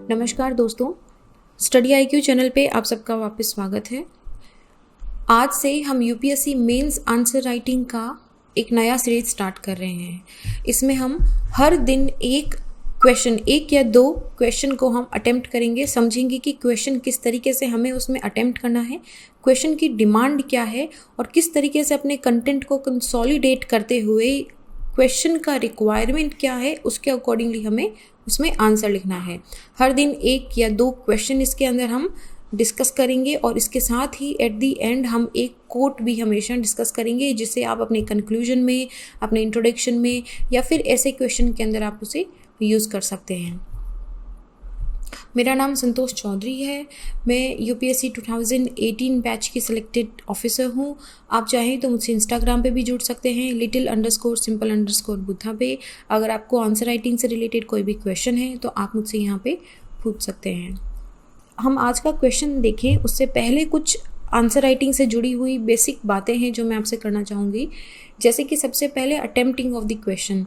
नमस्कार दोस्तों, study IQ channel पे आप सबका वापस स्वागत है। आज से हम यूपीएससी मेंस आंसर राइटिंग का एक नया सीरीज स्टार्ट कर रहे हैं। इसमें हम हर दिन एक या दो क्वेश्चन को हम अटेम्प्ट करेंगे, समझेंगे कि क्वेश्चन किस तरीके से हमें उसमें अटेम्प्ट करना है, क्वेश्चन की डिमांड क्या है और किस तरीके से अपने कंटेंट को कंसोलिडेट करते हुए क्वेश्चन का रिक्वायरमेंट क्या है उसके अकॉर्डिंगली हमें उसमें आंसर लिखना है। हर दिन एक या दो क्वेश्चन इसके अंदर हम डिस्कस करेंगे और इसके साथ ही एट दी एंड हम एक कोट भी हमेशा डिस्कस करेंगे, जिसे आप अपने कंक्लूजन में, अपने इंट्रोडक्शन में या फिर ऐसे क्वेश्चन के अंदर आप उसे यूज़ कर सकते हैं। मेरा नाम संतोष चौधरी है। मैं यूपीएससी 2018 बैच की सिलेक्टेड ऑफिसर हूँ। आप चाहें तो मुझसे इंस्टाग्राम पे भी जुड़ सकते हैं, little_simple_बुद्धा पे। अगर आपको आंसर राइटिंग से रिलेटेड कोई भी क्वेश्चन है तो आप मुझसे यहाँ पे पूछ सकते हैं। हम आज का क्वेश्चन देखें उससे पहले कुछ आंसर राइटिंग से जुड़ी हुई बेसिक बातें हैं जो मैं आपसे करना चाहूँगी। जैसे कि सबसे पहले attempting of the question.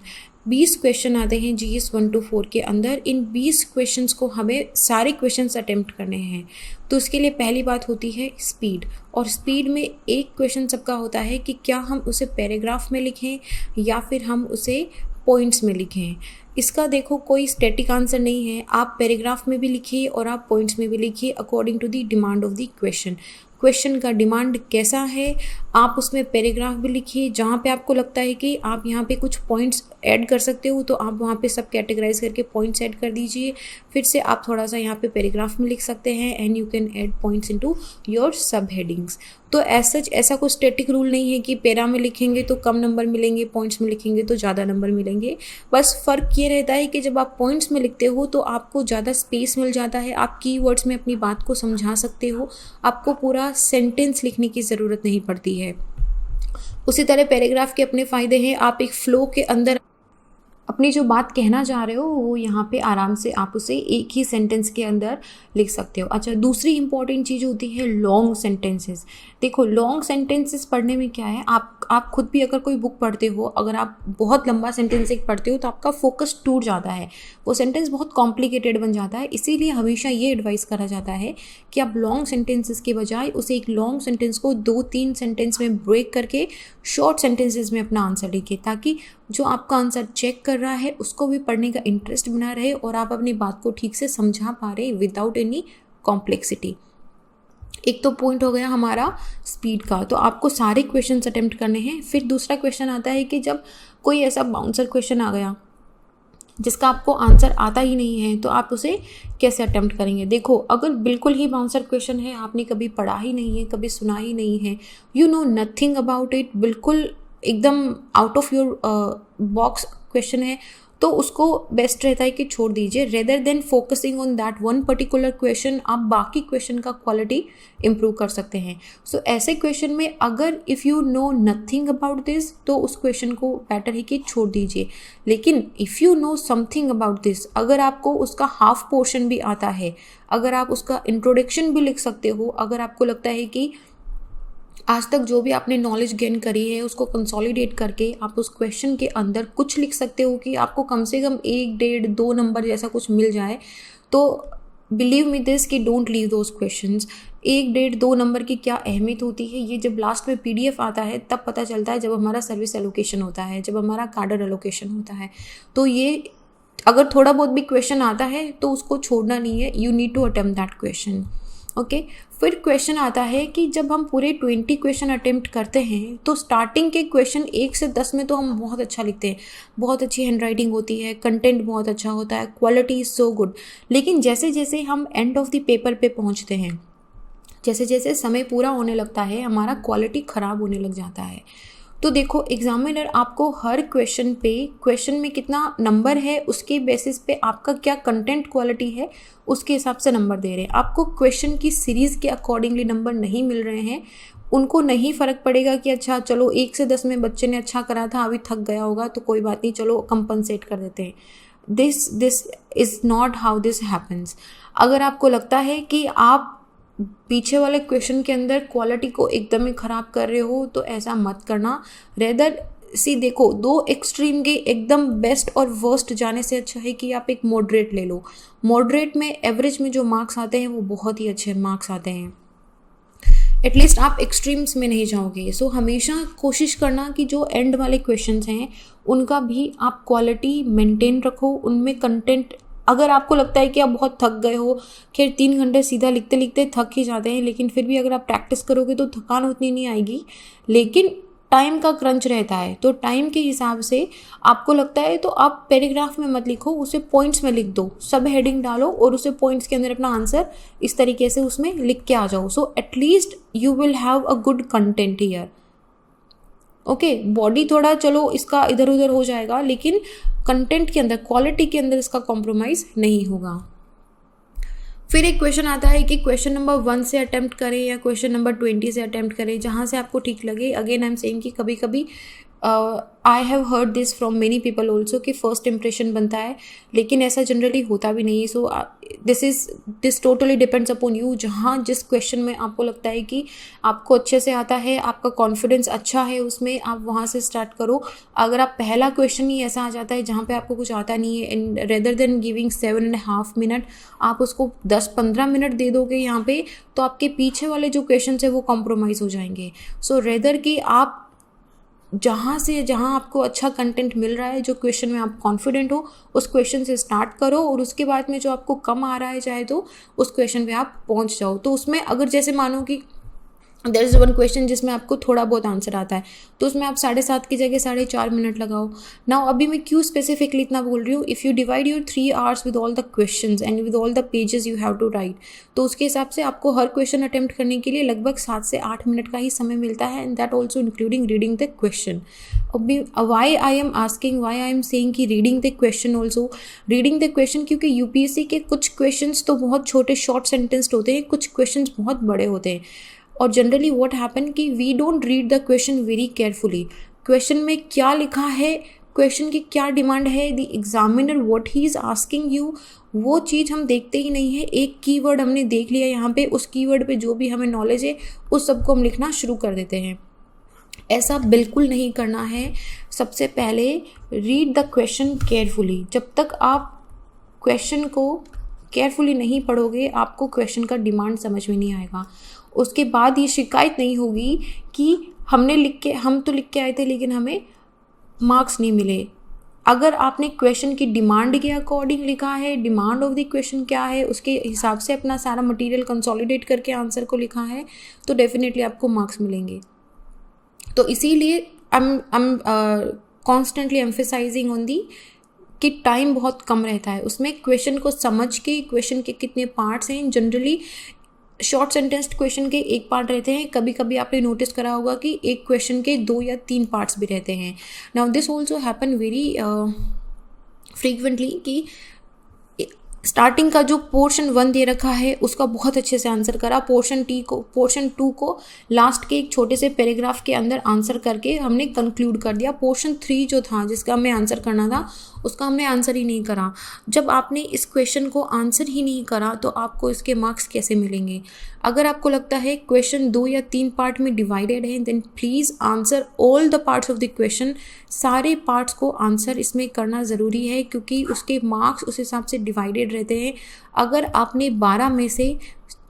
20 question आते हैं GS 1 to 4 के अंदर। इन 20 क्वेश्चंस को हमें सारे क्वेश्चंस अटेम्प्ट करने हैं। तो उसके लिए पहली बात होती है स्पीड। और स्पीड में एक क्वेश्चन सबका होता है कि क्या हम उसे पैराग्राफ में लिखें या फिर हम उसे पॉइंट्स में लिखें। इसका देखो कोई स्टैटिक आंसर नहीं है। आप पैराग्राफ में भी लिखिए और आप पॉइंट्स में भी लिखिए according to the demand of the question. Question का डिमांड कैसा है आप उसमें पैराग्राफ भी लिखिए। जहाँ पे आपको लगता है कि आप यहाँ पे कुछ पॉइंट्स ऐड कर सकते हो तो आप वहाँ पे सब कैटेगराइज करके पॉइंट्स ऐड कर दीजिए। फिर से आप थोड़ा सा यहाँ पे पैराग्राफ में लिख सकते हैं and you can add points into your सब हेडिंग्स। तो ऐसा कोई स्टैटिक रूल नहीं है कि पैरा में लिखेंगे तो कम नंबर मिलेंगे, पॉइंट्स में लिखेंगे तो ज़्यादा नंबर मिलेंगे। बस फ़र्क ये रहता है कि जब आप पॉइंट्स में लिखते हो तो आपको ज़्यादा स्पेस मिल जाता है, आप कीवर्ड्स में अपनी बात को समझा सकते हो, आपको पूरा सेंटेंस लिखने की ज़रूरत नहीं पड़ती है। उसी तरह पैराग्राफ के अपने फ़ायदे हैं। आप एक फ़्लो के अंदर अपनी जो बात कहना चाह रहे हो वो यहाँ पे आराम से आप उसे एक ही सेंटेंस के अंदर लिख सकते हो। अच्छा, दूसरी इंपॉर्टेंट चीज़ होती है लॉन्ग सेंटेंसेस। देखो लॉन्ग सेंटेंसेस पढ़ने में क्या है, आप खुद भी अगर कोई बुक पढ़ते हो, अगर आप बहुत लंबा सेंटेंस एक पढ़ते हो तो आपका फोकस टूट जाता है, वो सेंटेंस बहुत कॉम्प्लिकेटेड बन जाता है। इसीलिए हमेशा ये एडवाइस करा जाता है कि आप लॉन्ग सेंटेंसेस के बजाय उसे एक लॉन्ग सेंटेंस को 2-3 सेंटेंस में ब्रेक करके शॉर्ट सेंटेंसेस में अपना आंसर लिखिए, ताकि जो आपका आंसर चेक कर रहा है उसको भी पढ़ने का इंटरेस्ट बना रहे और आप अपनी बात को ठीक से समझा पा रहे विदाउट एनी कॉम्प्लेक्सिटी। एक तो पॉइंट हो गया हमारा स्पीड का, तो आपको सारे क्वेश्चंस अटेम्प्ट करने हैं। फिर दूसरा क्वेश्चन आता है कि जब कोई ऐसा बाउंसर क्वेश्चन आ गया जिसका आपको आंसर आता ही नहीं है तो आप उसे कैसे अटेम्प्ट करेंगे। देखो अगर बिल्कुल ही बाउंसर क्वेश्चन है, आपने कभी पढ़ा ही नहीं है, कभी सुना ही नहीं है, you know nothing about it, बिल्कुल एकदम out of your box question है, तो उसको बेस्ट रहता है कि छोड़ दीजिए। Rather than focusing on that one particular question आप बाकी क्वेश्चन का क्वालिटी इंप्रूव कर सकते हैं। सो ऐसे क्वेश्चन में अगर if you know nothing about this तो उस क्वेश्चन को बेटर है कि छोड़ दीजिए। लेकिन if you know something about this, अगर आपको उसका हाफ पोर्शन भी आता है, अगर आप उसका इंट्रोडक्शन भी लिख सकते हो, अगर आपको लगता है कि आज तक जो भी आपने नॉलेज गेन करी है उसको कंसोलिडेट करके आप उस क्वेश्चन के अंदर कुछ लिख सकते हो कि आपको कम से कम 1, 1.5, 2 नंबर जैसा कुछ मिल जाए, तो बिलीव मी दिस कि don't leave those questions. 1, 1.5, 2 number की क्या अहमियत होती है ये जब लास्ट में PDF आता है तब पता चलता है, जब हमारा सर्विस एलोकेशन होता है, जब हमारा कार्डर एलोकेशन होता है। तो ये अगर थोड़ा बहुत भी क्वेश्चन आता है तो उसको छोड़ना नहीं है, you need to attempt that question. Okay, फिर क्वेश्चन आता है कि जब हम पूरे 20 क्वेश्चन अटेम्प्ट करते हैं तो स्टार्टिंग के क्वेश्चन 1 से 10 में तो हम बहुत अच्छा लिखते हैं, बहुत अच्छी हैंड राइटिंग होती है, कंटेंट बहुत अच्छा होता है, क्वालिटी इज़ सो गुड। लेकिन जैसे जैसे हम एंड ऑफ द पेपर पे पहुंचते हैं, जैसे जैसे समय पूरा होने लगता है, हमारा क्वालिटी ख़राब होने लग जाता है। तो देखो एग्जामिनर आपको हर क्वेश्चन पे, क्वेश्चन में कितना नंबर है उसके बेसिस पे आपका क्या कंटेंट क्वालिटी है उसके हिसाब से नंबर दे रहे हैं। आपको क्वेश्चन की सीरीज़ के अकॉर्डिंगली नंबर नहीं मिल रहे हैं। उनको नहीं फ़र्क पड़ेगा कि अच्छा चलो 1 से 10 में बच्चे ने अच्छा करा था, अभी थक गया होगा तो कोई बात नहीं, चलो कंपनसेट कर देते हैं। This is not how this happens. अगर आपको लगता है कि आप पीछे वाले क्वेश्चन के अंदर क्वालिटी को एकदम ही ख़राब कर रहे हो तो ऐसा मत करना। रेदर सी देखो, दो एक्सट्रीम के एकदम बेस्ट और वर्स्ट जाने से अच्छा है कि आप एक मॉडरेट ले लो। मॉडरेट में एवरेज में जो मार्क्स आते हैं वो बहुत ही अच्छे मार्क्स आते हैं, एटलीस्ट आप एक्सट्रीम्स में नहीं जाओगे। सो हमेशा कोशिश करना कि जो एंड वाले क्वेश्चंस हैं उनका भी आप क्वालिटी मेंटेन रखो, उनमें कंटेंट, अगर आपको लगता है कि आप बहुत थक गए हो, खैर 3 घंटे सीधा लिखते लिखते थक ही जाते हैं, लेकिन फिर भी अगर आप प्रैक्टिस करोगे तो थकान उतनी नहीं आएगी, लेकिन टाइम का क्रंच रहता है, तो टाइम के हिसाब से आपको लगता है तो आप पैराग्राफ में मत लिखो, उसे पॉइंट्स में लिख दो, सब हेडिंग डालो और उसे पॉइंट्स के अंदर अपना आंसर इस तरीके से उसमें लिख के आ जाओ। So at least you will have a good content here. Okay, body थोड़ा चलो इसका इधर उधर हो जाएगा, लेकिन कंटेंट के अंदर, क्वालिटी के अंदर इसका कॉम्प्रोमाइज़ नहीं होगा। फिर एक क्वेश्चन आता है कि क्वेश्चन नंबर 1 से अटेम्प्ट करें या क्वेश्चन नंबर 20 से अटेम्प्ट करें, जहाँ से आपको ठीक लगे। अगेन आई एम सेइंग कि कभी कभी I have heard this from many people also कि फर्स्ट इंप्रेशन बनता है, लेकिन ऐसा जनरली होता भी नहीं है। So this totally depends upon you. जहाँ जिस क्वेश्चन में आपको लगता है कि आपको अच्छे से आता है, आपका कॉन्फिडेंस अच्छा है उसमें, आप वहाँ से स्टार्ट करो। अगर आप पहला क्वेश्चन ही ऐसा आ जाता है जहाँ पे आपको कुछ आता नहीं है, and rather than giving 7.5 minute आप उसको 10-15 मिनट दे दोगे यहाँ पे, तो आपके पीछे वाले जो क्वेश्चन है वो कॉम्प्रोमाइज़ हो जाएंगे। सो रेदर कि आप जहाँ से जहाँ आपको अच्छा कंटेंट मिल रहा है, जो क्वेश्चन में आप कॉन्फिडेंट हो, उस क्वेश्चन से स्टार्ट करो, और उसके बाद में जो आपको कम आ रहा है चाहे तो उस क्वेश्चन पे आप पहुँच जाओ। तो उसमें अगर जैसे मानो कि देयर इज़ वन क्वेश्चन जिसमें आपको थोड़ा बहुत आंसर आता है, तो उसमें आप 7.5 की जगह 4.5 मिनट लगाओ। नाउ अभी मैं क्यों स्पेसिफिकली इतना बोल रही हूँ, if you divide your 3 hours with all the questions and with all the pages you have to write, तो उसके हिसाब से आपको हर क्वेश्चन अटेम्प्ट करने के लिए लगभग 7 से 8 मिनट का ही समय मिलता है, and that also including reading the question. Why I am saying कि reading the question also, reading the question, क्योंकि यूपीएससी के कुछ क्वेश्चन तो बहुत छोटे शॉर्ट सेंटेंस होते हैं, कुछ क्वेश्चन बहुत बड़े होते हैं, और जनरली व्हाट हैपन कि we don't read the question very carefully. Question में क्या लिखा है, क्वेश्चन की क्या डिमांड है, the examiner what he is asking you, वो चीज़ हम देखते ही नहीं है। एक कीवर्ड हमने देख लिया यहाँ पे, उस कीवर्ड पे जो भी हमें नॉलेज है उस सबको हम लिखना शुरू कर देते हैं। ऐसा बिल्कुल नहीं करना है। सबसे पहले रीड द क्वेश्चन केयरफुली। जब तक आप क्वेश्चन को केयरफुली नहीं पढ़ोगे, आपको क्वेश्चन का डिमांड समझ में नहीं आएगा। उसके बाद ये शिकायत नहीं होगी कि हम तो लिख के आए थे लेकिन हमें मार्क्स नहीं मिले। अगर आपने क्वेश्चन की डिमांड के अकॉर्डिंग लिखा है, डिमांड ऑफ द क्वेश्चन क्या है, उसके हिसाब से अपना सारा मटेरियल कंसोलिडेट करके आंसर को लिखा है, तो डेफिनेटली आपको मार्क्स मिलेंगे। तो इसीलिए I am constantly emphasizing on the कि टाइम बहुत कम रहता है उसमें। क्वेश्चन को समझ के, क्वेश्चन के कितने पार्ट्स हैं, जनरली शॉर्ट सेंटेंस क्वेश्चन के 1 पार्ट रहते हैं, कभी कभी आपने नोटिस करा होगा कि एक क्वेश्चन के 2 या 3 पार्ट्स भी रहते हैं। Now this also happen very frequently कि स्टार्टिंग का जो पोर्शन 1 दे रखा है उसका बहुत अच्छे से आंसर करा, पोर्शन 2 को लास्ट के एक छोटे से पैराग्राफ के अंदर आंसर करके हमने कंक्लूड कर दिया। पोर्शन 3 जो था जिसका हमें आंसर करना था उसका हमने आंसर ही नहीं करा। जब आपने इस क्वेश्चन को आंसर ही नहीं करा तो आपको इसके मार्क्स कैसे मिलेंगे? अगर आपको लगता है क्वेश्चन 2 या 3 पार्ट में डिवाइडेड है, then please answer all the parts of the question. सारे पार्ट्स को आंसर इसमें करना ज़रूरी है, क्योंकि उसके मार्क्स उस हिसाब से डिवाइडेड रहते हैं। अगर आपने 12 में से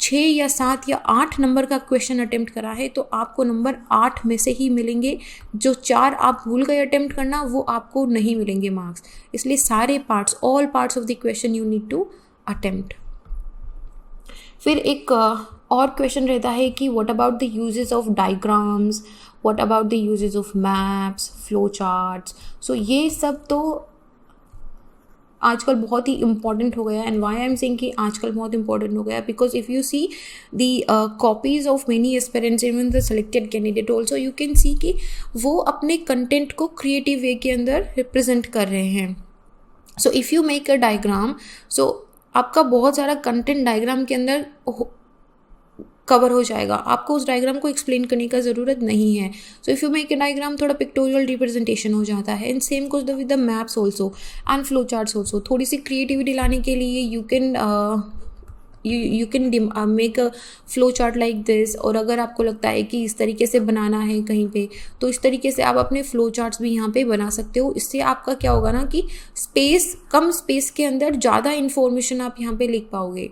6 या 7 या 8 नंबर का क्वेश्चन अटेम्प्ट करा है तो आपको नंबर 8 में से ही मिलेंगे। जो 4 आप भूल गए अटेम्प्ट करना वो आपको नहीं मिलेंगे मार्क्स। इसलिए सारे parts, all parts of the question you need to attempt. फिर एक और क्वेश्चन रहता है कि what about the uses of diagrams, what about the uses of maps, flow charts. So ये सब तो आजकल बहुत ही इम्पॉर्टेंट हो गया। And why I am saying कि आजकल बहुत इंपॉर्टेंट हो गया, because if you see the copies of many aspirants, even the selected candidate also, you can see कि वो अपने कंटेंट को क्रिएटिव वे के अंदर रिप्रेजेंट कर रहे हैं। So if you make a diagram, so आपका बहुत सारा कंटेंट डायग्राम के अंदर कवर हो जाएगा, आपको उस डायग्राम को एक्सप्लेन करने का ज़रूरत नहीं है। सो if you make a diagram, थोड़ा पिक्टोरियल रिप्रेजेंटेशन हो जाता है। And same goes with the maps also and flow charts also. थोड़ी सी क्रिएटिविटी लाने के लिए you can make a flow chart like this. और अगर आपको लगता है कि इस तरीके से बनाना है कहीं पे, तो इस तरीके से आप अपने फ्लो चार्ट्स भी यहाँ पे बना सकते हो। इससे आपका क्या होगा ना कि कम स्पेस के अंदर ज़्यादा इन्फॉर्मेशन आप यहाँ पे लिख पाओगे।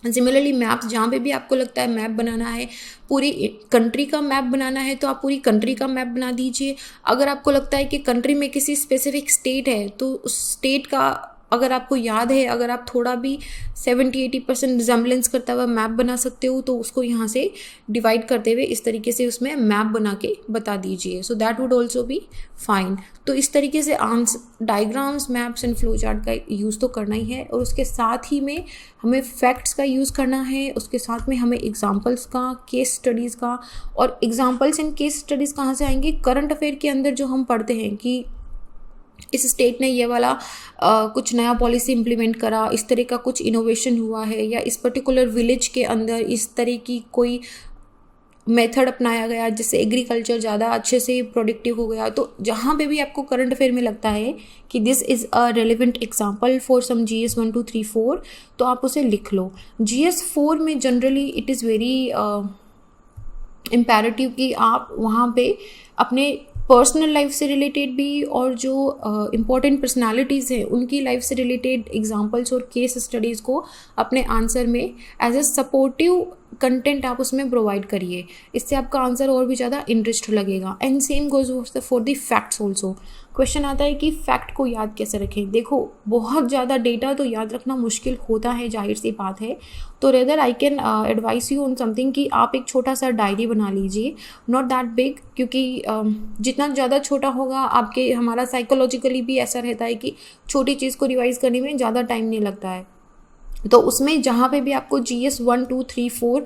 सिमिलरली मैप्स, जहाँ पे भी आपको लगता है मैप बनाना है, पूरी कंट्री का मैप बनाना है, तो आप पूरी कंट्री का मैप बना दीजिए। अगर आपको लगता है कि कंट्री में किसी स्पेसिफिक स्टेट है, तो उस स्टेट का अगर आपको याद है, अगर आप थोड़ा भी 70-80% रिजेम्बलेंस करता हुआ मैप बना सकते हो, तो उसको यहाँ से डिवाइड करते हुए इस तरीके से उसमें मैप बना के बता दीजिए। सो that would also be fine. तो इस तरीके से diagrams, maps and flow chart का यूज़ तो करना ही है, और उसके साथ ही में हमें फैक्ट्स का यूज़ करना है, उसके साथ में हमें एग्जाम्पल्स का, केस स्टडीज़ का। और एग्जाम्पल्स एंड केस स्टडीज़ कहाँ से आएंगे? करंट अफेयर के अंदर जो हम पढ़ते हैं कि इस स्टेट ने ये वाला कुछ नया पॉलिसी इम्प्लीमेंट करा, इस तरह का कुछ इनोवेशन हुआ है, या इस पर्टिकुलर विलेज के अंदर इस तरह की कोई मेथड अपनाया गया जिससे एग्रीकल्चर ज़्यादा अच्छे से प्रोडक्टिव हो गया। तो जहाँ पे भी आपको करंट अफेयर में लगता है कि this is a relevant example for some GS 1 2 3 4, तो आप उसे लिख लो। GS 4 में generally it is very imperative कि आप वहाँ पे अपने पर्सनल लाइफ से रिलेटेड भी, और जो इम्पॉर्टेंट पर्सनालिटीज़ हैं उनकी लाइफ से रिलेटेड एग्जांपल्स और केस स्टडीज़ को अपने आंसर में एज ए सपोर्टिव कंटेंट आप उसमें प्रोवाइड करिए। इससे आपका आंसर और भी ज़्यादा इंटरेस्ट लगेगा। And same goes for the facts also. Question आता है कि फैक्ट को याद कैसे रखें। देखो, बहुत ज़्यादा डेटा तो याद रखना मुश्किल होता है, जाहिर सी बात है। तो rather I can advice you on something कि आप एक छोटा सा डायरी बना लीजिए, नॉट दैट बिग, क्योंकि जितना ज़्यादा छोटा होगा आपके, हमारा साइकोलॉजिकली भी ऐसा रहता है कि छोटी चीज़ को रिवाइज करने में ज़्यादा टाइम नहीं लगता है। तो उसमें जहाँ पे भी आपको GS 1 2 3 4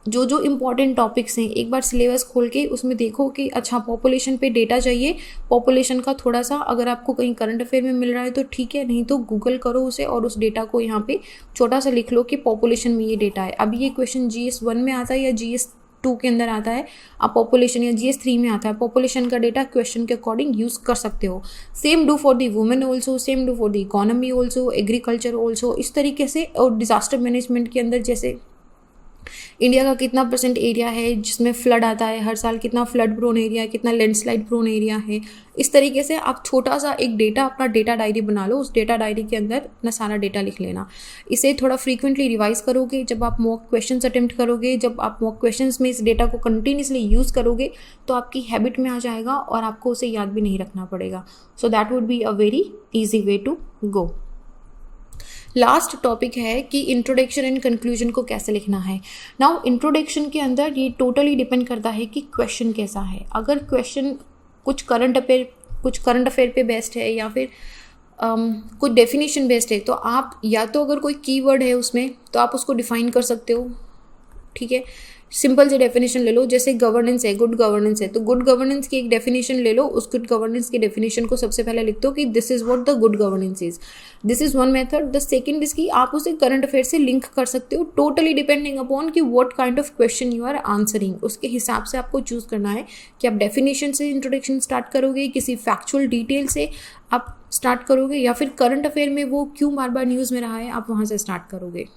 जो इम्पॉर्टेंट टॉपिक्स हैं, एक बार सिलेबस खोल के उसमें देखो कि अच्छा पॉपुलेशन पे डेटा चाहिए, पॉपुलेशन का थोड़ा सा अगर आपको कहीं करंट अफेयर में मिल रहा है तो ठीक है, नहीं तो गूगल करो उसे और उस डेटा को यहाँ पे छोटा सा लिख लो कि पॉपुलेशन में ये डेटा है। अब ये क्वेश्चन GS 1 में आता है या GS 2 के अंदर आता है, आप पॉपुलेशन, या GS 3 में आता है, पॉपुलेशन का डेटा क्वेश्चन के अकॉर्डिंग यूज़ कर सकते हो। Same do for the women also, same do for the economy also, agriculture also, इस तरीके से। और डिजास्टर मैनेजमेंट के अंदर जैसे इंडिया का कितना % एरिया है जिसमें फ्लड आता है हर साल, कितना फ्लड प्रोन एरिया है, कितना लैंडस्लाइड प्रोन एरिया है, इस तरीके से आप छोटा सा एक डेटा, अपना डेटा डायरी बना लो। उस डेटा डायरी के अंदर अपना सारा डेटा लिख लेना। इसे थोड़ा फ्रीक्वेंटली रिवाइज करोगे, जब आप मॉक क्वेश्चंस अटेम्प्ट करोगे, जब आप मॉक क्वेश्चंस में इस डेटा को कंटिन्यूसली यूज़ करोगे, तो आपकी हैबिट में आ जाएगा और आपको उसे याद भी नहीं रखना पड़ेगा। So that would be a very easy way to go. Last topic है कि इंट्रोडक्शन एंड कंक्लूजन को कैसे लिखना है। नाउ इंट्रोडक्शन के अंदर ये टोटली डिपेंड करता है कि क्वेश्चन कैसा है। अगर क्वेश्चन कुछ करंट अफेयर पे बेस्ड है, या फिर कुछ डेफिनेशन बेस्ड है, तो आप या तो अगर कोई कीवर्ड है उसमें तो आप उसको डिफाइन कर सकते हो, ठीक है। सिंपल से डेफिनेशन ले लो, जैसे गवर्नेंस है, गुड गवर्नेंस है, तो गुड गवर्नेंस की एक डेफिनेशन ले लो। उस गुड गवर्नेंस की डेफिनेशन को सबसे पहले लिख दो कि this is what the good governance is. This is one method. The second is कि आप उसे करंट अफेयर से लिंक कर सकते हो, टोटली डिपेंडिंग अपॉन कि what kind of question you are answering. उसके हिसाब से आपको चूज करना है कि आप डेफिनेशन से इंट्रोडक्शन स्टार्ट करोगे, किसी फैक्चुअल डिटेल से आप स्टार्ट करोगे, या फिर करंट अफेयर में वो क्यों बार बार न्यूज़ में रहा है आप वहाँ से स्टार्ट करोगे।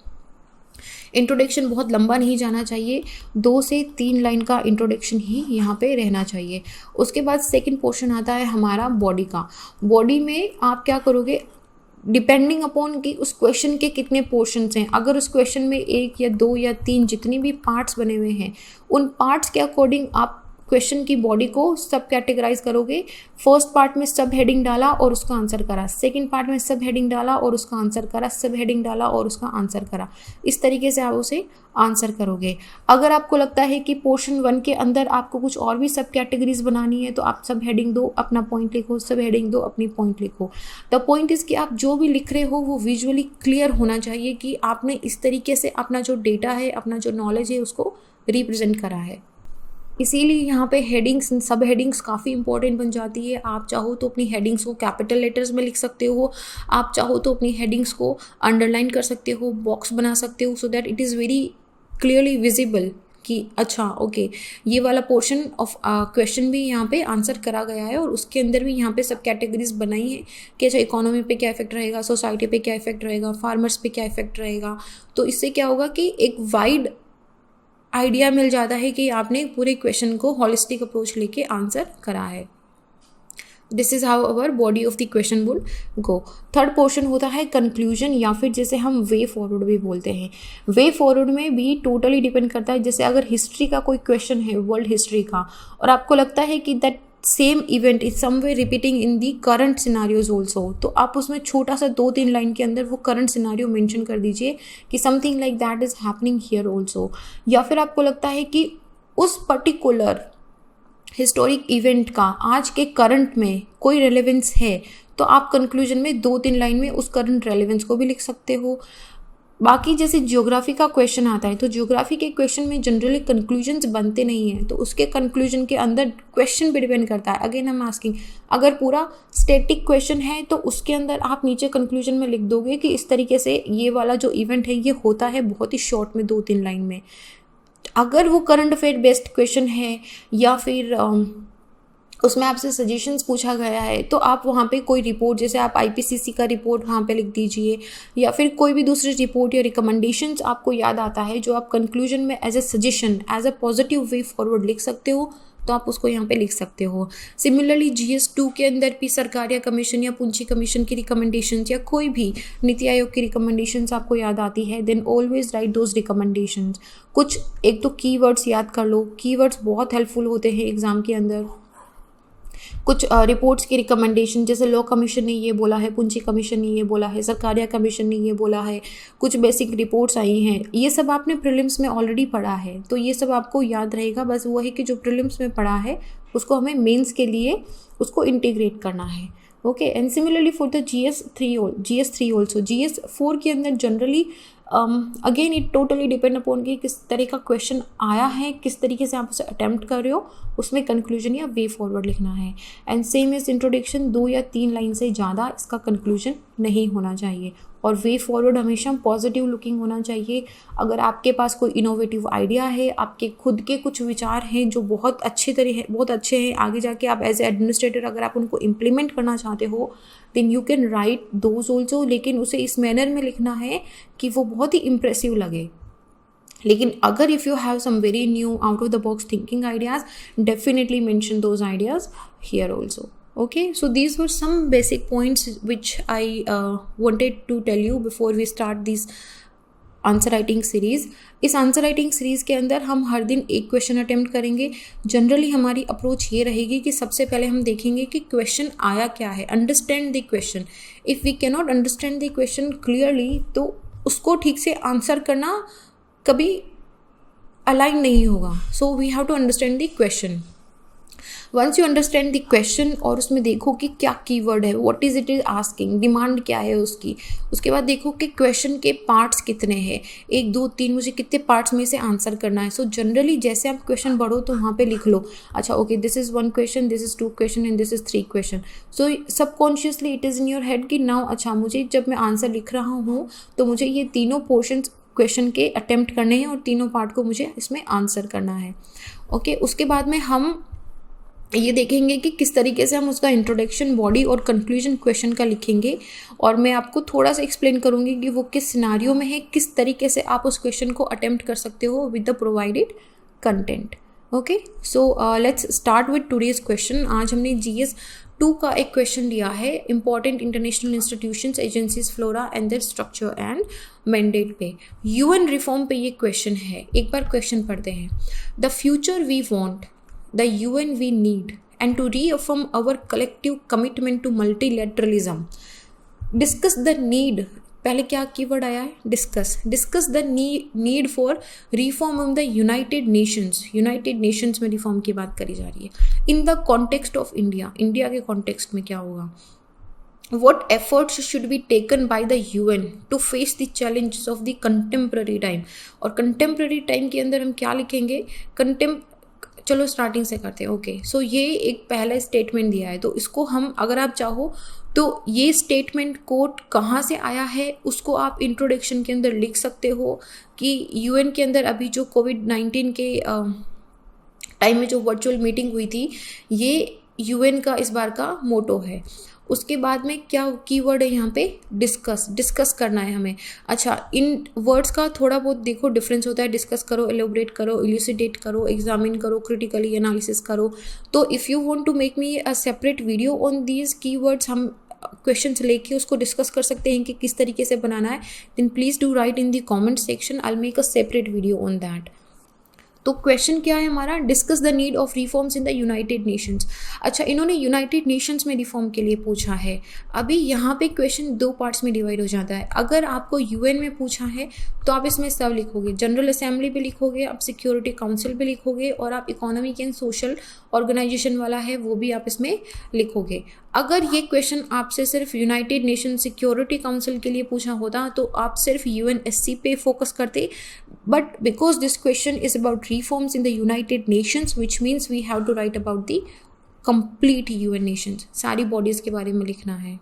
इंट्रोडक्शन बहुत लंबा नहीं जाना चाहिए, 2 से 3 लाइन का इंट्रोडक्शन ही यहाँ पे रहना चाहिए। उसके बाद सेकंड पोर्शन आता है हमारा बॉडी का। बॉडी में आप क्या करोगे, डिपेंडिंग अपॉन कि उस क्वेश्चन के कितने पोर्शंस हैं। अगर उस क्वेश्चन में 1 या 2 या 3 जितनी भी पार्ट्स बने हुए हैं, उन पार्ट्स के अकॉर्डिंग आप क्वेश्चन की बॉडी को सब कैटेगराइज करोगे। फर्स्ट पार्ट में सब हेडिंग डाला और उसका आंसर करा, सेकंड पार्ट में सब हेडिंग डाला और उसका आंसर करा, सब हेडिंग डाला और उसका आंसर करा। इस तरीके से आप उसे आंसर करोगे। अगर आपको लगता है कि पोर्शन 1 के अंदर आपको कुछ और भी सब कैटेगरीज बनानी है, तो आप सब हेडिंग दो, अपना पॉइंट लिखो, सब हेडिंग दो, अपनी पॉइंट लिखो। द पॉइंट इज कि आप जो भी लिख रहे हो वो विजुअली क्लियर होना चाहिए कि आपने इस तरीके से अपना जो डेटा है, अपना जो नॉलेज है, उसको रिप्रेजेंट करा है। इसीलिए यहाँ पे हेडिंग्स, सब हेडिंग्स काफ़ी इंपॉर्टेंट बन जाती है। आप चाहो तो अपनी हेडिंग्स को कैपिटल लेटर्स में लिख सकते हो, आप चाहो तो अपनी हेडिंग्स को अंडरलाइन कर सकते हो, बॉक्स बना सकते हो, so that it is very clearly visible कि अच्छा ओके ये वाला पोर्शन ऑफ क्वेश्चन भी यहाँ पे आंसर करा गया है और उसके अंदर भी यहाँ पे सब कैटेगरीज बनाई है कि अच्छा इकोनॉमी पे क्या इफेक्ट रहेगा, सोसाइटी पे क्या इफेक्ट रहेगा, फार्मर्स पे क्या इफेक्ट रहेगा। तो इससे क्या होगा कि एक वाइड आइडिया मिल जाता है कि आपने पूरे क्वेश्चन को हॉलिस्टिक अप्रोच लेके आंसर करा है। This is how our body of the question would go. Third portion होता है कंक्लूजन, या फिर जैसे हम वे फॉरवर्ड भी बोलते हैं। वे फॉरवर्ड में भी टोटली डिपेंड करता है, जैसे अगर हिस्ट्री का कोई क्वेश्चन है, वर्ल्ड हिस्ट्री का, और आपको लगता है कि that same event is some way repeating in the current scenarios also, तो आप उसमें छोटा सा 2-3 लाइन के अंदर वो करंट सिनारियो मेंशन कर दीजिए कि something like that is happening here also. या फिर आपको लगता है कि उस पर्टिकुलर हिस्टोरिक इवेंट का आज के करंट में कोई रेलेवेंस है, तो आप कंक्लूजन में 2-3 लाइन में उस करंट रेलेवेंस को भी लिख सकते हो। बाकी जैसे ज्योग्राफी का क्वेश्चन आता है, तो ज्योग्राफी के क्वेश्चन में जनरली कंक्लूजन्स बनते नहीं हैं, तो उसके कंक्लूजन के अंदर क्वेश्चन भी डिपेंड करता है। अगेन आई एम आस्किंग, अगर पूरा स्टैटिक क्वेश्चन है तो उसके अंदर आप नीचे कंक्लूजन में लिख दोगे कि इस तरीके से ये वाला जो इवेंट है ये होता है, बहुत ही शॉर्ट में 2-3 लाइन में। अगर वो करंट अफेयर बेस्ड क्वेश्चन है या फिर उसमें आपसे सजेशंस पूछा गया है, तो आप वहाँ पे कोई रिपोर्ट, जैसे आप आईपीसीसी का रिपोर्ट वहाँ पे लिख दीजिए, या फिर कोई भी दूसरी रिपोर्ट या रिकमेंडेशंस आपको याद आता है जो आप कंक्लूजन में as a suggestion, as a positive way forward लिख सकते हो, तो आप उसको यहाँ पे लिख सकते हो। सिमिलरली GS2 के अंदर भी सरकारिया कमीशन या पूंजी कमीशन की रिकमेंडेशंस या कोई भी नीति आयोग की रिकमेंडेशंस आपको याद आती है, then always write those recommendations. कुछ एक तो कीवर्ड्स याद कर लो, कीवर्ड्स बहुत हेल्पफुल होते हैं एग्जाम के अंदर। कुछ रिपोर्ट्स की रिकमेंडेशन, जैसे लॉ कमीशन ने ये बोला है, पूंजी कमीशन ने ये बोला है, सरकारिया कमीशन ने ये बोला है, कुछ बेसिक रिपोर्ट्स आई हैं, ये सब आपने प्रीलिम्स में ऑलरेडी पढ़ा है, तो ये सब आपको याद रहेगा। बस वो है कि जो प्रीलिम्स में पढ़ा है उसको हमें मेंस के लिए उसको इंटीग्रेट करना है। Okay, and similarly for the GS3 also. GS4 के अंदर generally again it totally depend upon कि किस तरह का क्वेश्चन आया है, किस तरीके से आप उसे अटेम्प्ट कर रहे हो, उसमें कंक्लूजन या वे फॉरवर्ड लिखना है। एंड सेम इज इंट्रोडक्शन, 2 या 3 लाइन से ज़्यादा इसका कंक्लूजन नहीं होना चाहिए, और वे फॉरवर्ड हमेशा पॉजिटिव लुकिंग होना चाहिए। अगर आपके पास कोई इनोवेटिव आइडिया है, आपके खुद के कुछ विचार हैं जो बहुत अच्छे हैं, आगे जाके आप एज ए एडमिनिस्ट्रेटर अगर आप उनको इम्प्लीमेंट करना चाहते हो, then you can write those also, लेकिन उसे इस मैनर में लिखना है कि वो बहुत ही इम्प्रेसिव लगे। लेकिन अगर if you have some very new out of the box thinking ideas, definitely mention those ideas here also. Okay, so these were some basic points which I wanted to tell you before we start this answer writing series. इस answer writing series के अंदर हम हर दिन एक question attempt करेंगे। Generally हमारी approach ये रहेगी कि सबसे पहले हम देखेंगे कि क्वेश्चन आया क्या है, understand the question. If we cannot understand the question clearly, तो उसको ठीक से आंसर करना कभी अलाइन नहीं होगा। So we have to understand the question. Once you understand the question और उसमें देखो कि क्या कीवर्ड है, what is it is asking, demand क्या है उसकी, उसके बाद देखो कि क्वेश्चन के पार्ट्स कितने हैं, 1 2 3, मुझे कितने पार्ट्स में से आंसर करना है। सो जनरली जैसे आप क्वेश्चन पढ़ो तो वहाँ पे लिख लो, अच्छा okay this is 1 question, this is 2 question and this is 3 question. So subconsciously it is in your head कि नाउ अच्छा मुझे जब मैं आंसर लिख रहा हूँ तो मुझे ये तीनों पोर्शंस क्वेश्चन के अटेम्प्ट करने हैं और तीनों पार्ट को मुझे इसमें आंसर करना है। ओके, उसके बाद में हम ये देखेंगे कि किस तरीके से हम उसका इंट्रोडक्शन, बॉडी और कंक्लूजन क्वेश्चन का लिखेंगे, और मैं आपको थोड़ा सा एक्सप्लेन करूँगी कि वो किस सिनारियो में है, किस तरीके से आप उस क्वेश्चन को अटेम्प्ट कर सकते हो with the provided content. Okay, so let's start with today's question. आज हमने GS2 का एक क्वेश्चन लिया है, important international institutions, agencies, flora and their structure and mandate पे, UN रिफॉर्म पे ये क्वेश्चन है। एक बार क्वेश्चन पढ़ते हैं। The future we want, the UN we need, and to reaffirm our collective commitment to multilateralism. Discuss the need, पहले क्या कीवर्ड आया है, discuss the need for reform of the United Nations में रिफॉर्म की बात करी जा रही है। In the context of India के कॉन्टेक्स्ट में क्या होगा। What efforts should be taken by the UN to face the challenges of the contemporary time, और contemporary time के अंदर हम क्या लिखेंगे, चलो स्टार्टिंग से करते हैं। ओके, सो ये एक पहला स्टेटमेंट दिया है, तो इसको हम अगर आप चाहो तो ये स्टेटमेंट कोट कहाँ से आया है उसको आप इंट्रोडक्शन के अंदर लिख सकते हो कि यूएन के अंदर अभी जो कोविड-19 के टाइम में जो वर्चुअल मीटिंग हुई थी, ये यूएन का इस बार का मोटो है। उसके बाद में क्या कीवर्ड है यहाँ पे, डिस्कस करना है हमें। अच्छा, इन वर्ड्स का थोड़ा बहुत देखो डिफरेंस होता है, डिस्कस करो, एलोबरेट करो, इल्यूसिडेट करो, एग्जामिन करो, क्रिटिकली एनालिसिस करो। तो if you want to make me a separate video on these keywords, हम क्वेश्चंस लेके उसको डिस्कस कर सकते हैं कि किस तरीके से बनाना है, then please do write in the comment section, I will make a separate video on that. तो क्वेश्चन क्या है हमारा, discuss the need of reforms in the United Nations. अच्छा, इन्होंने यूनाइटेड नेशंस में रिफॉर्म के लिए पूछा है। अभी यहाँ पे क्वेश्चन दो पार्ट्स में डिवाइड हो जाता है। अगर आपको यूएन में पूछा है तो आप इसमें सब लिखोगे, जनरल असेंबली भी लिखोगे, आप सिक्योरिटी काउंसिल भी लिखोगे, और आप इकोनॉमिक एंड सोशल ऑर्गेनाइजेशन वाला है वो भी आप इसमें लिखोगे। अगर ये क्वेश्चन आपसे सिर्फ यूनाइटेड नेशन सिक्योरिटी काउंसिल के लिए पूछा होता तो आप सिर्फ यूएनएससी पे फोकस करते, but because this question is about reforms in the United Nations, which means we have to write about the complete UN nations, सारी bodies के बारे में लिखना है,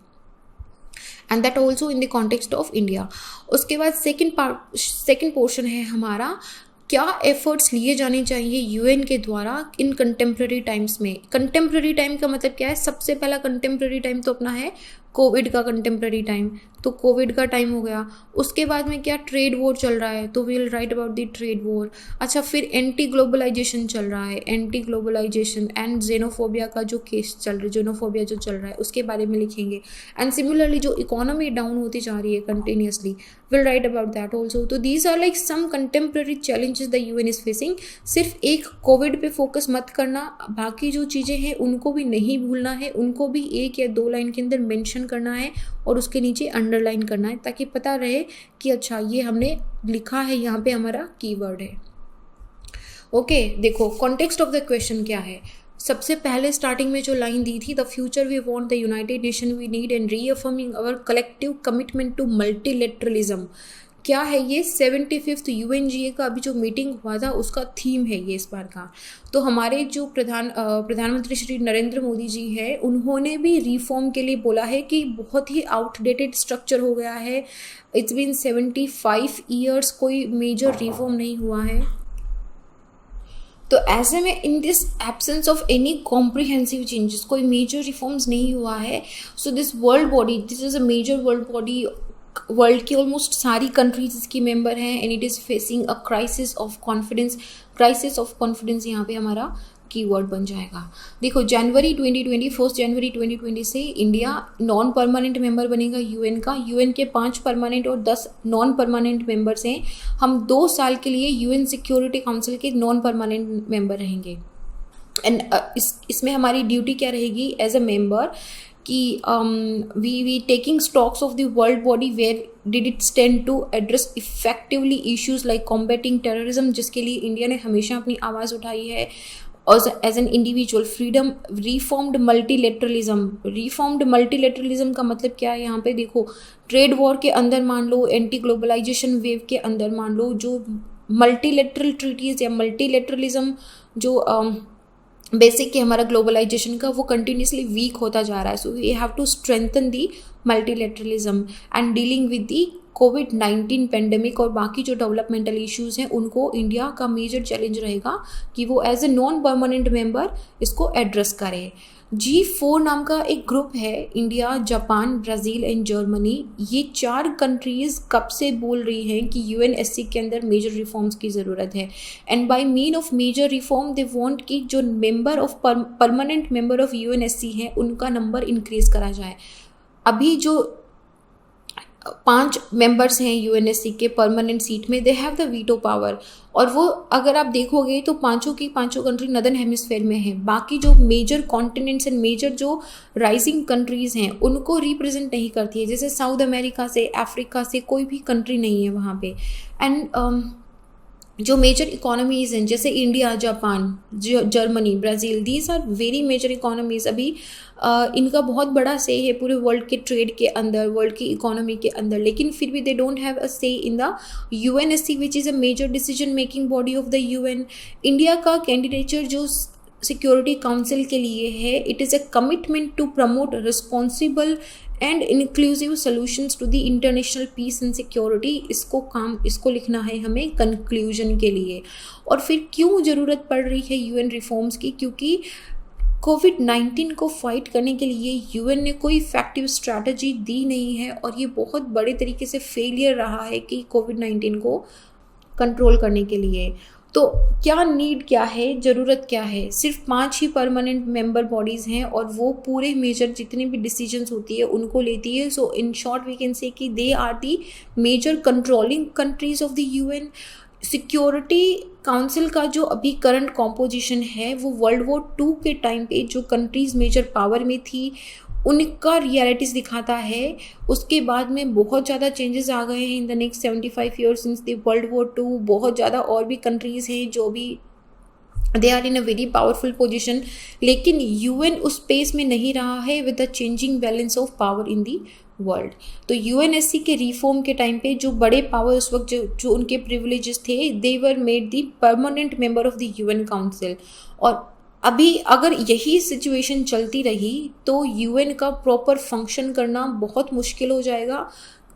and that also in the context of India। उसके बाद second portion है हमारा, क्या एफर्ट्स लिए जाने चाहिए यूएन के द्वारा इन कंटेम्प्रेरी टाइम्स में। कंटेम्प्रेरी टाइम का मतलब क्या है, सबसे पहला कंटेम्प्रेरी टाइम तो अपना है कोविड का कंटेम्प्रेरी टाइम, तो कोविड का टाइम हो गया। उसके बाद में क्या, ट्रेड वॉर चल रहा है, तो we will write about the trade war. अच्छा, फिर एंटी ग्लोबलाइजेशन चल रहा है, एंटी ग्लोबलाइजेशन एंड जेनोफोबिया का जो केस चल रहा है, जेनोफोबिया जो चल रहा है उसके बारे में लिखेंगे। एंड सिमिलरली जो इकोनॉमी डाउन होती जा रही है continuously, will write about that also. तो these are like some contemporary challenges the UN is facing. सिर्फ एक कोविड पे फोकस मत करना, बाकी जो चीज़ें हैं उनको भी नहीं भूलना है, उनको भी 1 या 2 लाइन के अंदर मेंशन करना है और उसके नीचे अंडरलाइन करना है, ताकि पता रहे कि अच्छा ये हमने लिखा है, यहाँ पे हमारा कीवर्ड है। ओके, देखो कॉन्टेक्स्ट ऑफ द क्वेश्चन क्या है। सबसे पहले स्टार्टिंग में जो लाइन दी थी, the future we want the United Nation we need and reaffirming our collective commitment to multilateralism. क्या है ये, 75th यूएनजीए का अभी जो मीटिंग हुआ था उसका थीम है ये इस बार का। तो हमारे जो प्रधानमंत्री श्री नरेंद्र मोदी जी हैं, उन्होंने भी रिफॉर्म के लिए बोला है कि बहुत ही आउटडेटेड स्ट्रक्चर हो गया है। इट्स बीन 75 ईयर्स कोई मेजर रिफॉर्म नहीं हुआ है। तो ऐसे में in this absence of any comprehensive changes, कोई मेजर रिफॉर्म्स नहीं हुआ है, so this world body, this is a major world body, world की ऑलमोस्ट सारी कंट्रीज इसकी मेंबर हैं, and it is facing a crisis of confidence. Crisis of confidence यहाँ पे हमारा कीवर्ड बन जाएगा। देखो, जनवरी 2020 से इंडिया नॉन परमानेंट मेंबर बनेगा यूएन का। यूएन के 5 परमानेंट और 10 नॉन परमानेंट मेंबर्स हैं। हम 2 साल के लिए यूएन सिक्योरिटी काउंसिल के नॉन परमानेंट मेंबर रहेंगे। एंड इसमें हमारी ड्यूटी क्या रहेगी एज अ मेंबर कि we taking stocks of the world body, where did it stand to address effectively issues like combating terrorism, जिसके लिए इंडिया ने हमेशा अपनी आवाज़ उठाई है। As an individual freedom, reformed multilateralism का मतलब क्या है यहाँ पे, देखो ट्रेड वॉर के अंदर मान लो, एंटी ग्लोबलाइजेशन वेव के अंदर मान लो, जो मल्टीलेटरल ट्रीटीज़ या मल्टीलेटरलिज्म जो बेसिक है हमारा ग्लोबलाइजेशन का, वो कंटिन्यूसली वीक होता जा रहा है। So we have to strengthen the multilateralism and dealing with the कोविड-19 पेंडेमिक और बाकी जो डेवलपमेंटल इश्यूज़ हैं, उनको इंडिया का मेजर चैलेंज रहेगा कि वो as a non permanent member इसको एड्रेस करे। G4 नाम का एक ग्रुप है, India, Japan, Brazil and Germany. ये 4 कंट्रीज़ कब से बोल रही हैं कि यूएनएससी के अंदर मेजर रिफॉर्म्स की ज़रूरत है। And by mean of major reform they want कि जो member of permanent member of UNSC हैं उनका नंबर इंक्रीज़ करा जाए। अभी जो 5 मेंबर्स हैं यूएनएससी के परमानेंट सीट में, they have the veto power, और वो अगर आप देखोगे तो पांचों की पांचों कंट्री नदर्न हेमिस्फेयर में है। बाकी जो मेजर कॉन्टिनेंट्स एंड मेजर जो राइजिंग कंट्रीज़ हैं उनको रिप्रेजेंट नहीं करती है। जैसे साउथ अमेरिका से, अफ्रीका से कोई भी कंट्री नहीं है वहाँ पे। एंड जो मेजर इकोनॉमीज़ हैं जैसे India, Japan, Germany, Brazil, these are very major economies. अभी इनका बहुत बड़ा से है पूरे वर्ल्ड के ट्रेड के अंदर, वर्ल्ड की इकोनॉमी के अंदर, लेकिन फिर भी they don't have a say in the UNSC which is a major decision making body of the UN. India का कैंडिडेचर जो सिक्योरिटी काउंसिल के लिए है, it is a commitment to promote responsible and inclusive solutions to the international peace and security. इसको लिखना है हमें conclusion के लिए। और फिर क्यों ज़रूरत पड़ रही है यूएन रिफॉर्म्स की? क्योंकि कोविड-19 को फाइट करने के लिए यूएन ने कोई इफेक्टिव स्ट्रैटेजी दी नहीं है, और ये बहुत बड़े तरीके से फेलियर रहा है कि कोविड-19 को कंट्रोल करने के लिए। तो क्या नीड क्या है, ज़रूरत क्या है? सिर्फ 5 ही परमानेंट मेंबर बॉडीज़ हैं और वो पूरे मेजर जितनी भी डिसीजंस होती है उनको लेती है। So in short we can say कि they are the major controlling countries of the UN. Security council का जो अभी करंट कॉम्पोजिशन है वो वर्ल्ड वॉर 2 के टाइम पे जो कंट्रीज़ मेजर पावर में थी उनका रियलिटीज़ दिखाता है। उसके बाद में बहुत ज़्यादा चेंजेस आ गए हैं in the next 75 years since the world war 2। बहुत ज़्यादा और भी कंट्रीज़ हैं जो भी they are in a very powerful position, लेकिन यूएन उस स्पेस में नहीं रहा है with the changing balance of power in the world. तो यूएनएससी के रिफॉर्म के टाइम पे जो बड़े पावर उस वक्त जो उनके प्रिविलेजेस थे, they were made the permanent member of the UN council. और अभी अगर यही सिचुएशन चलती रही तो यूएन का प्रॉपर फंक्शन करना बहुत मुश्किल हो जाएगा,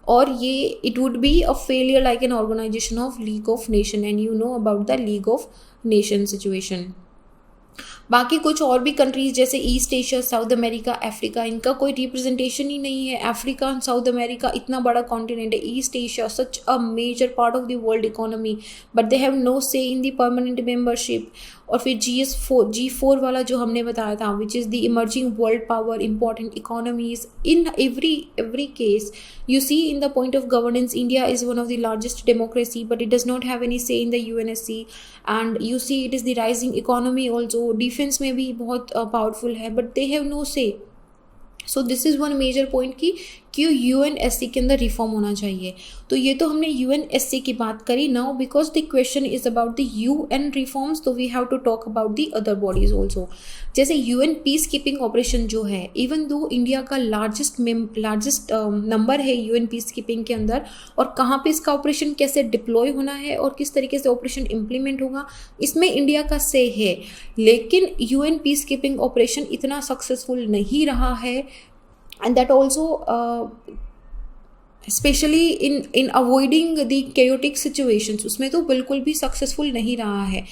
और ये it would be a failure like an organization of league of nation, and you know about the league of nation situation. बाकी कुछ और भी कंट्रीज जैसे East Asia, South America, Africa, इनका कोई रिप्रेजेंटेशन ही नहीं है। अफ्रीका एंड साउथ अमेरिका इतना बड़ा कॉन्टिनेंट है, East Asia such a major part of the world economy, but they have no say in the permanent membership. और फिर G4 वाला जो हमने बताया था, which is the emerging world power, important economies. In every case you see in the point of governance, India is one of the largest democracy, but it does not have any say in the UNSC, and you see it is the rising economy also, defense में भी बहुत powerful है, but they have no say। So this is one major point कि क्यों UNSC के अंदर reform होना चाहिए। तो ये तो हमने यूएनएससी की बात करी। Now because the question is about the UN reforms, तो we have to talk about the other bodies also. जैसे यूएन पीस कीपिंग ऑपरेशन जो है, इवन दो इंडिया का लार्जेस्ट नंबर है यूएन पीस कीपिंग के अंदर, और कहाँ पे इसका ऑपरेशन कैसे डिप्लॉय होना है और किस तरीके से ऑपरेशन इम्प्लीमेंट होगा, इसमें इंडिया का से है। लेकिन यूएन पीस कीपिंग ऑपरेशन इतना सक्सेसफुल नहीं रहा है, and that also specially in avoiding the chaotic situations, उसमें तो बिल्कुल भी सक्सेसफुल नहीं रहा है।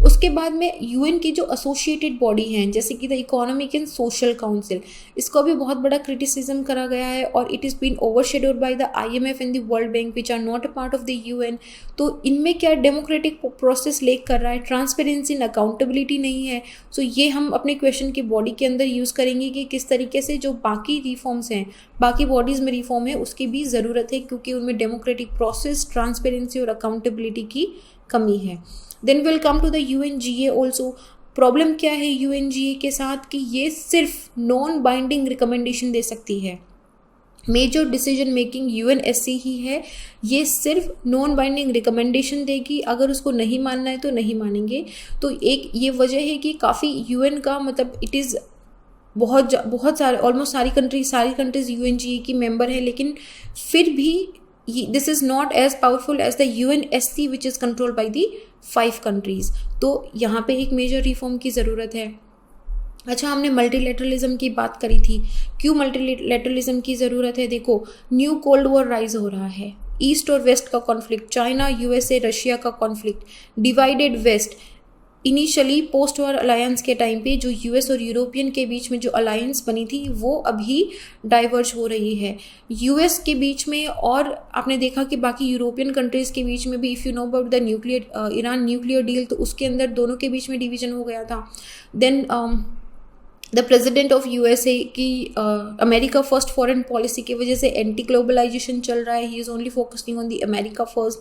उसके बाद में यूएन की जो एसोसिएटेड बॉडी हैं जैसे कि the economic and social council, इसको भी बहुत बड़ा क्रिटिसिज्म करा गया है, और it is been overshadowed by the IMF and the world bank which are not a part of the UN. तो इनमें क्या डेमोक्रेटिक प्रोसेस लेक कर रहा है, ट्रांसपेरेंसी एंड अकाउंटेबिलिटी नहीं है। सो ये हम अपने क्वेश्चन की बॉडी के अंदर यूज़ करेंगे कि किस तरीके से जो बाकी रिफॉर्म्स हैं, बाकी बॉडीज़ में रिफॉर्म है, उसकी भी ज़रूरत है, क्योंकि उनमें डेमोक्रेटिक प्रोसेस, ट्रांसपेरेंसी और अकाउंटेबिलिटी की कमी है। Then will come to the UNGA also. Problem क्या है UNGA के साथ कि ये सिर्फ नॉन बाइंडिंग रिकमेंडेशन दे सकती है। मेजर डिसीजन मेकिंग UNSC ही है, ये सिर्फ नॉन बाइंडिंग रिकमेंडेशन देगी, अगर उसको नहीं मानना है तो नहीं मानेंगे। तो एक ये वजह है कि काफ़ी UN का मतलब इट इज़ बहुत सारे ऑलमोस्ट सारी कंट्रीज UNGA की मेंबर है, लेकिन फिर भी this is not as powerful as the UNSC which is controlled by the 5 countries. तो यहाँ पे एक मेजर रिफॉर्म की ज़रूरत है। अच्छा, हमने मल्टीलेटरलिज्म की बात करी थी, क्यों मल्टीलेटरलिज्म की ज़रूरत है? देखो, न्यू कोल्ड वॉर राइज हो रहा है, ईस्ट और वेस्ट का कॉन्फ्लिक्ट, चाइना USA रशिया का conflict, divided West. Initially post war alliance के टाइम पे जो US और यूरोपियन के बीच में जो अलायंस बनी थी वो अभी डाइवर्ज हो रही है US के बीच में, और आपने देखा कि बाकी यूरोपियन कंट्रीज़ के बीच में भी। If you know about the Iran nuclear deal, तो उसके अंदर दोनों के बीच में डिवीजन हो गया था। Then the president of USA की अमेरिका फर्स्ट फॉरेन पॉलिसी की वजह से एंटी ग्लोबलाइजेशन चल रहा है, he is only focusing on the America first.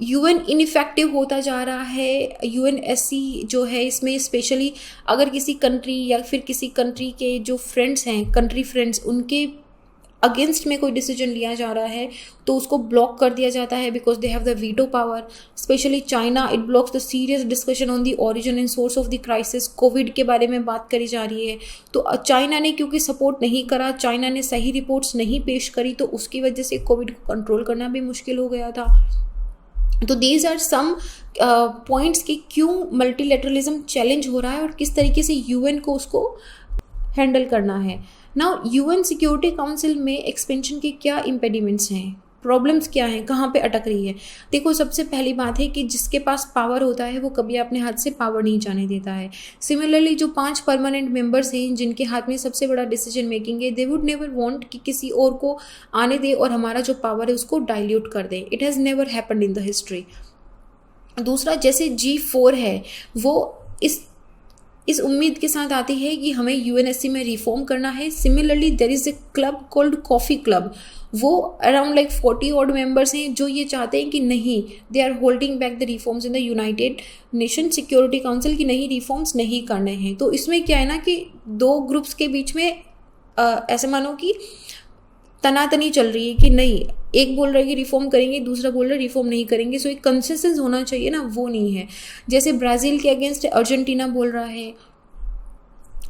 UN ineffective होता जा रहा है। UNSC जो है इसमें स्पेशली अगर किसी कंट्री या फिर किसी कंट्री के जो फ्रेंड्स हैं, कंट्री फ्रेंड्स, उनके अगेंस्ट में कोई डिसीजन लिया जा रहा है तो उसको ब्लॉक कर दिया जाता है because they have the veto power. Specially China, it blocks the serious discussion on the origin and source of the crisis. Covid के बारे में बात करी जा रही है तो चाइना ने क्योंकि सपोर्ट नहीं करा, चाइना ने सही रिपोर्ट्स नहीं पेश करी, तो उसकी वजह से कोविड को कंट्रोल करना भी मुश्किल हो गया था। तो दीज आर सम पॉइंट्स कि क्यों मल्टीलेटरलिज्म चैलेंज हो रहा है और किस तरीके से यूएन को उसको हैंडल करना है। नाउ यूएन सिक्योरिटी काउंसिल में एक्सपेंशन के क्या इम्पेडिमेंट्स हैं, प्रॉब्लम्स क्या हैं, कहाँ पे अटक रही है। देखो, सबसे पहली बात है कि जिसके पास पावर होता है वो कभी अपने हाथ से पावर नहीं जाने देता है। सिमिलरली जो 5 परमानेंट मेंबर्स हैं जिनके हाथ में सबसे बड़ा डिसीजन मेकिंग है, दे वुड नेवर वांट कि किसी और को आने दे और हमारा जो पावर है उसको डाइल्यूट कर दे। It has never happened in the history. दूसरा, जैसे G4 है वो इस उम्मीद के साथ आती है कि हमें यूएनएससी में रिफॉर्म करना है। Similarly there is a club called coffee club, वो अराउंड लाइक 40 ऑड मेंबर्स हैं जो ये चाहते हैं कि नहीं, they are holding back the reforms in the United Nation Security Council की नहीं, रिफॉर्म्स नहीं करने हैं। तो इसमें क्या है ना कि 2 ग्रुप्स के बीच में ऐसे मानो कि तनातनी चल रही है कि नहीं, एक बोल रहा है कि रिफॉर्म करेंगे, दूसरा बोल रहा है रिफॉर्म नहीं करेंगे। सो एक कंसेंसस होना चाहिए ना, वो नहीं है। जैसे ब्राज़ील के अगेंस्ट अर्जेंटीना बोल रहा है,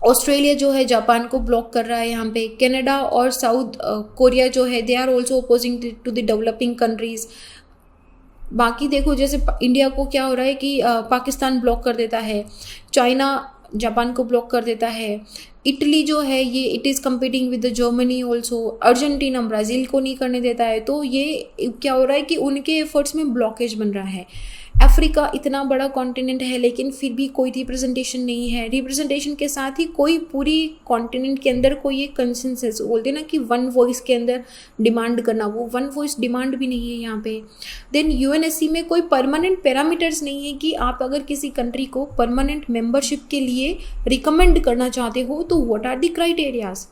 ऑस्ट्रेलिया जो है जापान को ब्लॉक कर रहा है यहाँ पे, कनाडा और साउथ कोरिया जो है they are also opposing to the developing countries. बाकी देखो, जैसे इंडिया को क्या हो रहा है कि पाकिस्तान ब्लॉक कर देता है, चाइना जापान को ब्लॉक कर देता है, इटली जो है ये it is competing with the Germany also, Argentina Brazil को नहीं करने देता है। तो ये क्या हो रहा है कि उनके एफर्ट्स में ब्लॉकेज बन रहा है। अफ्रीका इतना बड़ा कॉन्टिनेंट है लेकिन फिर भी कोई रिप्रेजेंटेशन नहीं है। रिप्रेजेंटेशन के साथ ही कोई पूरी कॉन्टिनेंट के अंदर कोई एक कंसेंसस बोलते ना कि वन वॉइस के अंदर डिमांड करना, वो वन वॉइस डिमांड भी नहीं है यहाँ पे। देन यूएनएससी में कोई परमानेंट पैरामीटर्स नहीं है कि आप अगर किसी कंट्री को परमानेंट मेंबरशिप के लिए रिकमेंड करना चाहते हो तो व्हाट आर द क्राइटेरियाज।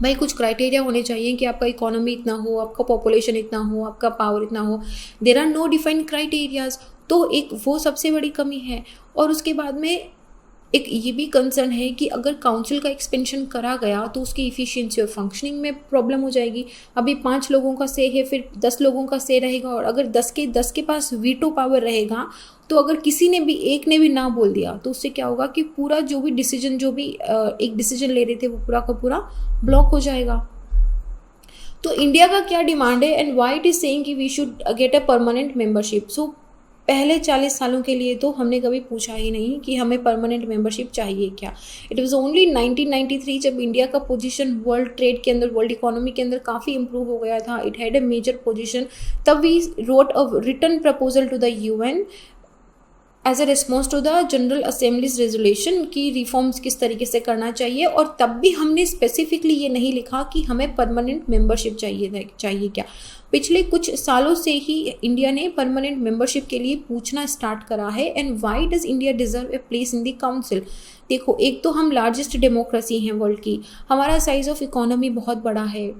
भाई कुछ क्राइटेरिया होने चाहिए कि आपका इकोनॉमी इतना हो, आपका पॉपुलेशन इतना हो, आपका पावर इतना हो। There are no defined criterias. तो एक वो सबसे बड़ी कमी है। और उसके बाद में एक ये भी कंसर्न है कि अगर काउंसिल का एक्सपेंशन करा गया तो उसकी इफ़िशियंसी और फंक्शनिंग में प्रॉब्लम हो जाएगी। अभी 5 लोगों का से है, फिर 10 लोगों का से रहेगा, और अगर 10 के पास वीटो पावर रहेगा तो अगर किसी ने भी, एक ने भी ना बोल दिया तो उससे क्या होगा कि पूरा जो भी एक डिसीजन ले रहे थे वो पूरा का पूरा ब्लॉक हो जाएगा। तो इंडिया का क्या डिमांड है and why it is saying कि we should get a permanent membership. सो पहले 40 सालों के लिए तो हमने कभी पूछा ही नहीं कि हमें परमानेंट मेंबरशिप चाहिए क्या। इट वाज ओनली 1993 जब इंडिया का पोजीशन वर्ल्ड ट्रेड के अंदर, वर्ल्ड इकोनॉमी के अंदर काफ़ी इंप्रूव हो गया था, it had a major position, तब we wrote a written proposal to the UN as a response to the general assembly's resolution की रिफॉर्म्स किस तरीके से करना चाहिए। और तब भी हमने स्पेसिफिकली ये नहीं लिखा कि हमें परमानेंट मेंबरशिप चाहिए क्या। पिछले कुछ सालों से ही इंडिया ने परमानेंट मेंबरशिप के लिए पूछना स्टार्ट करा है। And why does India deserve a place in the council. देखो, एक तो हम लार्जेस्ट डेमोक्रेसी हैं वर्ल्ड की, हमारा साइज ऑफ इकोनॉमी बहुत बड़ा है,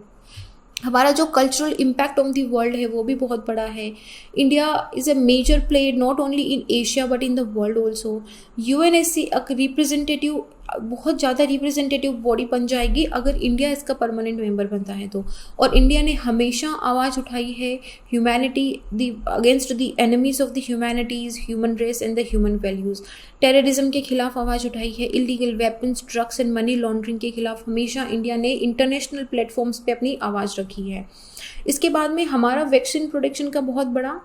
हमारा जो cultural impact on the world है वो भी बहुत बड़ा है। India is a major player not only in Asia but in the world also. UNSC एक रिप्रेजेंटेटिव, बहुत ज़्यादा रिप्रेजेंटेटिव बॉडी बन जाएगी अगर इंडिया इसका परमानेंट मेंबर बनता है तो। और इंडिया ने हमेशा आवाज़ उठाई है humanity against the enemies of the humanities, human race and the human values. Terrorism के खिलाफ आवाज़ उठाई है, illegal weapons, drugs and money laundering के खिलाफ हमेशा इंडिया ने इंटरनेशनल प्लेटफॉर्म्स पे अपनी आवाज़ रखी है। इसके बाद में हमारा वैक्सीन प्रोडक्शन का बहुत बड़ा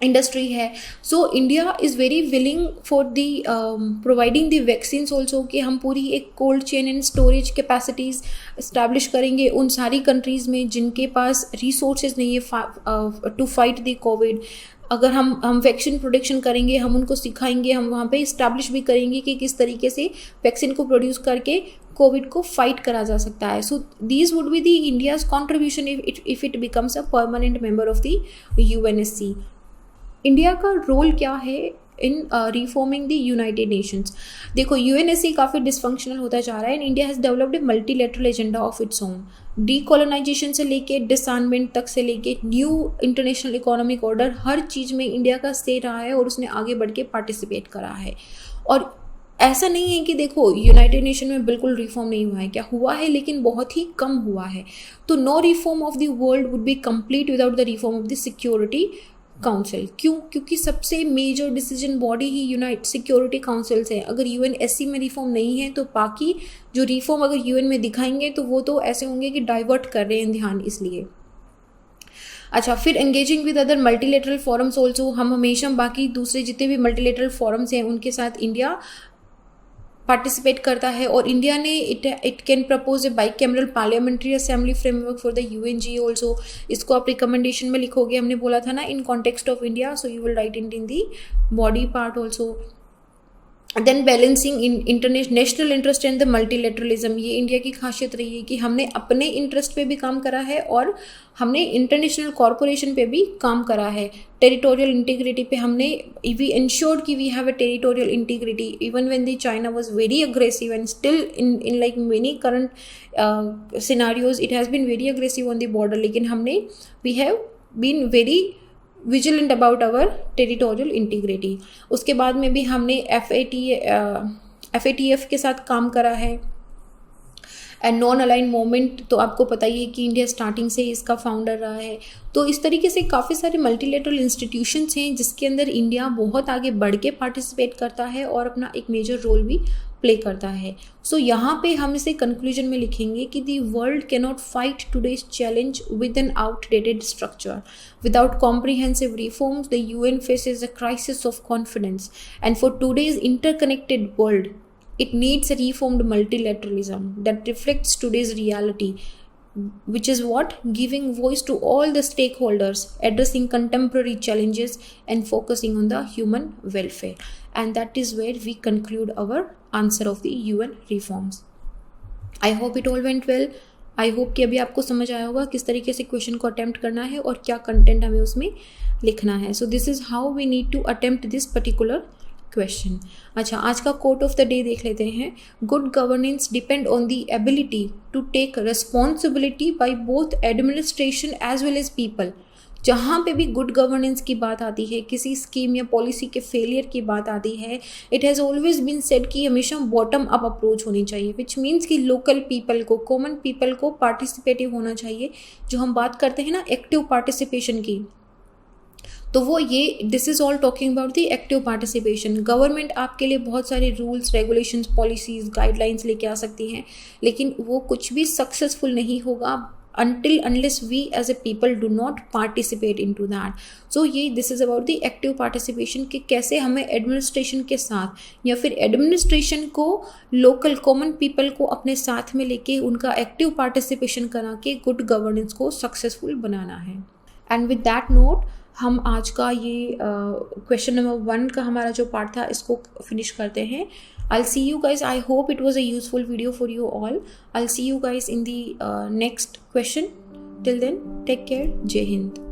इंडस्ट्री है। So India is very willing for the providing the vaccines also, कि हम पूरी एक cold chain and storage capacities establish करेंगे उन सारी कंट्रीज़ में जिनके पास रिसोर्सेज नहीं है टू फाइट दी कोविड। अगर हम वैक्सीन प्रोडक्शन करेंगे, हम उनको सिखाएंगे, हम वहाँ पे इस्टेब्लिश भी करेंगे कि किस तरीके से वैक्सीन को प्रोड्यूस करके कोविड को फाइट करा जा सकता है। So these would be the India's contribution if it becomes a permanent member of the UNSC. India का रोल क्या है इन रिफॉर्मिंग द यूनाइटेड नेशंस। देखो, यूएनएससी काफ़ी डिसफंक्शनल होता जा रहा है and India has developed A multilateral agenda of its own. Decolonisation से लेके डिसआर्ममेंट तक से लेके न्यू इंटरनेशनल इकोनॉमिक ऑर्डर, हर चीज़ में इंडिया का से रहा है और उसने आगे बढ़ के पार्टिसिपेट करा है। और ऐसा नहीं है कि देखो यूनाइटेड नेशन में बिल्कुल रिफॉर्म नहीं हुआ है, क्या हुआ है लेकिन बहुत ही कम हुआ है। तो no reform of the world would be complete without the reform of the security council. क्यों? क्योंकि सबसे मेजर डिसीजन बॉडी ही यूनाइट सिक्योरिटी काउंसिल है। अगर यूएनएससी में रिफॉर्म नहीं है तो बाकी जो रिफॉर्म अगर यूएन में दिखाएंगे तो वो तो ऐसे होंगे कि डाइवर्ट कर रहे हैं ध्यान, इसलिए। अच्छा, फिर engaging with other multilateral forums also, हम हमेशा बाकी दूसरे जितने भी मल्टीलेटरल फोरम्स हैं उनके साथ इंडिया पार्टिसिपेट करता है। और इंडिया ने it can propose a bicameral parliamentary assembly framework for the UNG also. इसको आप रिकमेंडेशन में लिखोगे, हमने बोला था ना, in context of India, so you will write in the body part also. Then balancing international national interest and the multilateralism, ये India की खासियत रही है कि हमने अपने इंटरेस्ट पे भी काम करा है और हमने इंटरनेशनल कॉरपोरेशन पे भी काम करा है। टेरिटोरियल इंटीग्रिटी पे हमने वी इंश्योर्ड कि we have a territorial integrity even when the China was very aggressive and still in like many current scenarios it has been very aggressive on the border, लेकिन हमने we have been very vigilant about our territorial integrity. उसके बाद में भी हमने FATF के साथ काम करा है। एंड नॉन अलाइन मूवमेंट तो आपको पता ही है कि इंडिया स्टार्टिंग से इसका फाउंडर रहा है। तो इस तरीके से काफ़ी सारे मल्टीलेटरल इंस्टीट्यूशंस हैं जिसके अंदर इंडिया बहुत आगे बढ़ के पार्टिसिपेट करता है और अपना एक मेजर रोल भी प्ले करता है। सो यहाँ पे हम इसे कंक्लूजन में लिखेंगे कि the world cannot fight today's challenge with an outdated structure. Without comprehensive reforms the UN faces a crisis of confidence, and for today's interconnected world it needs a reformed multilateralism that reflects today's reality, which is what? Giving voice to all the stakeholders, addressing contemporary challenges and focusing on the human welfare. And that is where we conclude our answer of the UN reforms. I hope it all went well. I hope कि अभी आपको समझ आया होगा किस तरीके से question को अटेम्प्ट करना है और क्या कंटेंट हमें उसमें लिखना है. So this is how we need to attempt this particular question. अच्छा, आज का कोट ऑफ द डे देख लेते हैं. Good governance depend on the ability to take responsibility by both administration as well as people. जहाँ पे भी good governance की बात आती है, किसी स्कीम या पॉलिसी के फेलियर की बात आती है, it has always been said कि हमेशा बॉटम अप अप्रोच होनी चाहिए, विच मीन्स कि लोकल पीपल को, कॉमन पीपल को पार्टिसिपेटिव होना चाहिए. जो हम बात करते हैं ना एक्टिव पार्टिसिपेशन की, तो वो ये this is all talking about the active participation. Government आपके लिए बहुत सारे रूल्स, रेगुलेशंस, पॉलिसीज़, गाइडलाइंस लेके आ सकती हैं, लेकिन वो कुछ भी सक्सेसफुल नहीं होगा until unless we as a people do not participate into that. So ये this is about the active participation कि कैसे हमें एडमिनिस्ट्रेशन के साथ या फिर एडमिनिस्ट्रेशन को लोकल कॉमन पीपल को अपने साथ में लेके उनका एक्टिव पार्टिसिपेशन करा के गुड गवर्नेंस को सक्सेसफुल बनाना है. एंड विद दैट नोट हम आज का ये क्वेश्चन नंबर 1 का हमारा जो पार्ट था इसको फिनिश करते हैं. I'll see you guys. I hope it was a useful video for you all. I'll see you guys in the next question. Till then, take care. Jai Hind.